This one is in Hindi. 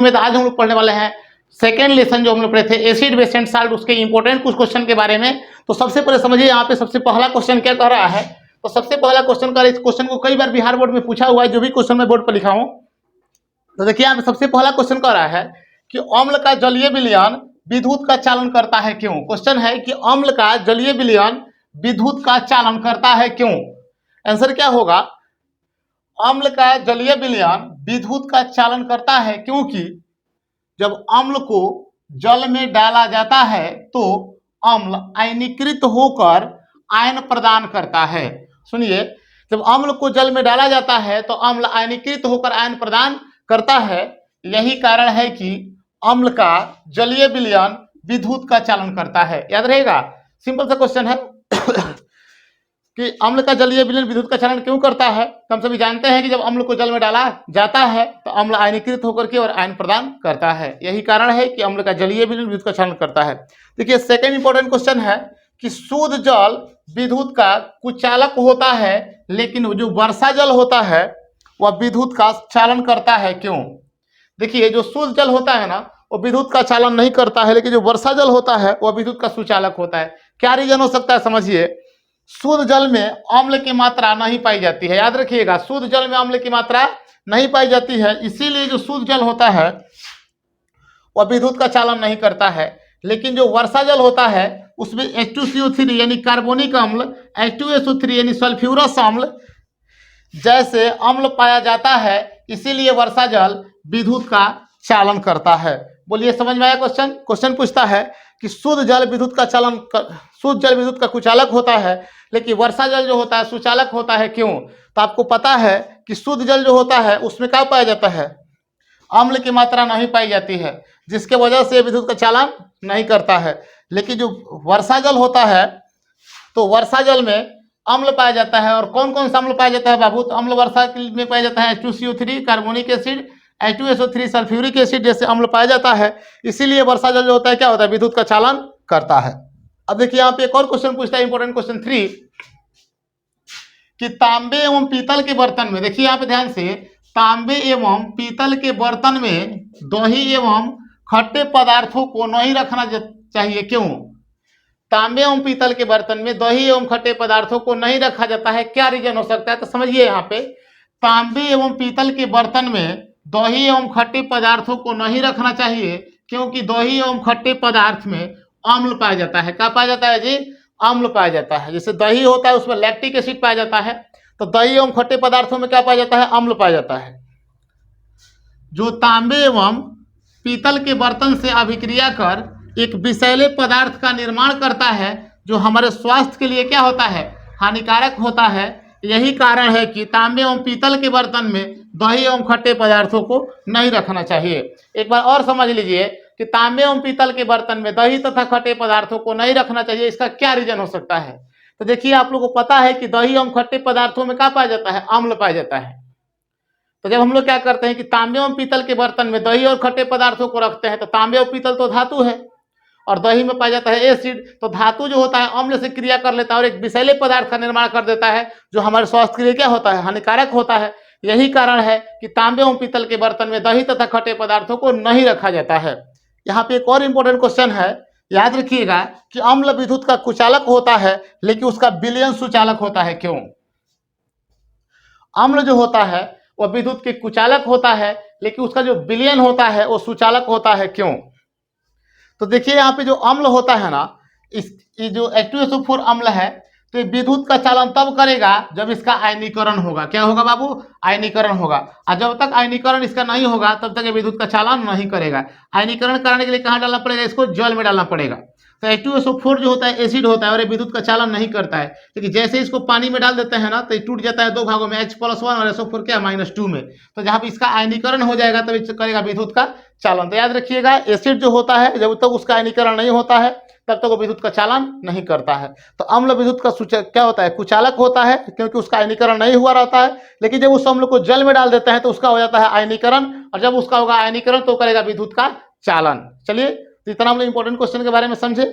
में तो आज हम लोग पढ़ने वाले हैं सेकेंड लेसन जो हम लोग पढ़े थे एसिड बेस एंड साल्ट, उसके इंपॉर्टेंट कुछ क्वेश्चन के बारे में। तो सबसे पहले समझिए यहाँ पे सबसे पहला क्वेश्चन क्या कह रहा है। तो सबसे पहला क्वेश्चन का, इस क्वेश्चन को कई बार बिहार बोर्ड में पूछा हुआ है, जो भी क्वेश्चन मैं बोर्ड पर लिखा हूँ। तो देखिए यहाँ पे सबसे पहला क्वेश्चन कह रहा है कि अम्ल का जलीय विलयन विद्युत का चालन करता है क्यों। क्वेश्चन है कि अम्ल का जलीय विलयन विद्युत का चालन करता है क्यों। आंसर क्या होगा, अम्ल का जलीय विलयन विद्युत का चालन करता है क्योंकि जब अम्ल को जल में डाला जाता है तो अम्ल आयनीकृत होकर आयन प्रदान करता है। सुनिए, जब अम्ल को जल में डाला जाता है तो अम्ल आयनीकृत होकर आयन प्रदान करता है। यही कारण है कि अम्ल का जलीय विलयन विद्युत का चालन करता है। याद रहेगा, सिंपल सा क्वेश्चन है कि अम्ल का जलीय विलयन विद्युत का चालन क्यों करता है। तो हम सभी जानते हैं कि जब अम्ल को जल में डाला जाता है तो अम्ल आयनीकृत होकर के और आयन प्रदान करता है। यही कारण है कि अम्ल का जलीय विलयन विद्युत का चालन करता है। देखिए सेकंड इंपॉर्टेंट क्वेश्चन है कि शुद्ध जल विद्युत का कुचालक होता है, लेकिन जो वर्षा जल होता है वह विद्युत का चालन करता है क्यों। देखिए जो शुद्ध जल होता है ना वो विद्युत का चालन नहीं करता है, लेकिन जो वर्षा जल होता है वह विद्युत का सुचालक होता है। क्या रीजन हो सकता है, समझिए। शुद्ध जल में अम्ल की मात्रा नहीं पाई जाती है, याद रखिएगा, शुद्ध जल में अम्ल की मात्रा नहीं पाई जाती है, इसीलिए जो शुद्ध जल होता है वह विद्युत का चालन नहीं करता है। लेकिन जो वर्षा जल होता है उसमें H2CO3 यानी कार्बोनिक अम्ल, H2SO3 यानी सल्फ्यूरस अम्ल जैसे अम्ल पाया जाता है, इसीलिए वर्षा जल विद्युत का चालन करता है। बोलिए समझ में आया क्वेश्चन। क्वेश्चन पूछता है कि शुद्ध जल विद्युत का चालन शुद्ध जल विद्युत का कुचालक होता है, लेकिन वर्षा जल जो होता है सुचालक होता है क्यों। तो आपको पता है कि शुद्ध जल जो होता है उसमें क्या पाया जाता है, अम्ल की मात्रा नहीं पाई जाती है, जिसके वजह से विद्युत का चालन नहीं करता है। लेकिन जो वर्षा जल होता है तो वर्षा जल में अम्ल पाया जाता है। और कौन कौन सा अम्ल पाया जाता है बाबू, तो अम्ल वर्षा में पाया जाता है H2CO3 carbonic acid, H2SO3 sulphuric acid जैसे अम्ल पाया जाता है। इसीलिए वर्षा जल जो होता है क्या होता है, विद्युत का चालन करता है। अब देखिए यहाँ पे एक और क्वेश्चन पूछता है, इंपॉर्टेंट क्वेश्चन 3 कि तांबे एवं पीतल के बर्तन में, देखिए यहाँ पे ध्यान से, तांबे एवं पीतल के बर्तन में दही एवं खट्टे पदार्थों को नहीं रखना चाहिए क्यों। तांबे एवं पीतल के बर्तन में दही एवं खट्टे पदार्थों को नहीं रखा जाता है, क्या रीजन हो सकता है। तो समझिए यहाँ पे, तांबे एवं पीतल के बर्तन में दही एवं खट्टे पदार्थों को नहीं रखना चाहिए क्योंकि दही एवं खट्टे पदार्थ में अम्ल पाया जाता है। क्या पाया जाता है जी, अम्ल पाया जाता है। जैसे दही होता है उसमें लैक्टिक एसिड पाया जाता है, तो दही एवं खट्टे पदार्थों में क्या पाया जाता है, अम्ल पाया जाता है। जो तांबे एवं पीतल के बर्तन से अभिक्रिया कर एक विषैले पदार्थ का निर्माण करता है, जो हमारे स्वास्थ्य के लिए क्या होता है, हानिकारक होता है। यही कारण है कि तांबे एवं पीतल के बर्तन में दही एवं खट्टे पदार्थों को नहीं रखना चाहिए। एक बार और समझ लीजिए कि तांबे एवं पीतल के बर्तन में दही तथा खट्टे पदार्थों को नहीं रखना चाहिए, इसका क्या रीजन हो सकता है। तो देखिए आप लोगों को पता है कि दही एवं खट्टे पदार्थों में क्या पाया जाता है, अम्ल पाया जाता है। तो जब हम लोग क्या करते हैं कि तांबे एवं पीतल के बर्तन में दही और खट्टे पदार्थों को रखते हैं, तो तांबे और पीतल तो धातु है और दही में पाया जाता है एसिड, तो धातु जो होता है अम्ल से क्रिया कर लेता है और एक विषैले पदार्थ का निर्माण कर देता है, जो हमारे स्वास्थ्य के लिए क्या होता है, हानिकारक होता है। यही कारण है कि तांबे एवं पीतल के बर्तन में दही तथा खट्टे पदार्थों को नहीं रखा जाता है। यहाँ पे एक और इंपॉर्टेंट क्वेश्चन है, याद रखिएगा कि अम्ल विद्युत का कुचालक होता है, लेकिन उसका विलयन सुचालक होता है क्यों। अम्ल जो होता है वह विद्युत के कुचालक होता है, लेकिन उसका जो विलयन होता है वो सुचालक होता है क्यों। तो देखिए यहाँ पे जो अम्ल होता है ना, ये जो H2SO4 अम्ल है, तो ये विद्युत का चालन तब करेगा जब इसका आयनीकरण होगा। क्या होगा बाबू, आयनीकरण होगा। और जब तक आयनीकरण इसका नहीं होगा तब तक ये विद्युत का चालन नहीं करेगा। आयनीकरण करने के लिए कहाँ डालना पड़ेगा, इसको जल में डालना पड़ेगा। तो H2SO4 जो होता है एसिड होता है और ये विद्युत का चालन नहीं करता है, लेकिन जैसे इसको पानी में डाल देते हैं ना तो ये टूट जाता है दो भागों में, H+1 और SO4 क्या -2 में। तो जहाँ पे इसका आयनीकरण हो जाएगा तब तो करेगा विद्युत का चालन। तो याद रखिएगा, एसिड जो होता है जब तक उसका आयनीकरण नहीं होता है तब तक वो विद्युत का चालन नहीं करता है। तो अम्ल विद्युत का क्या होता है, कुचालक होता है, क्योंकि उसका आयनीकरण नहीं हुआ रहता है। लेकिन जब उस अम्ल को जल में डाल देते हैं तो उसका हो जाता है आयनीकरण, और जब उसका होगा आयनीकरण तो करेगा विद्युत का चालन। चलिए, तो इतना हम लोग इंपॉर्टेंट क्वेश्चन के बारे में समझे।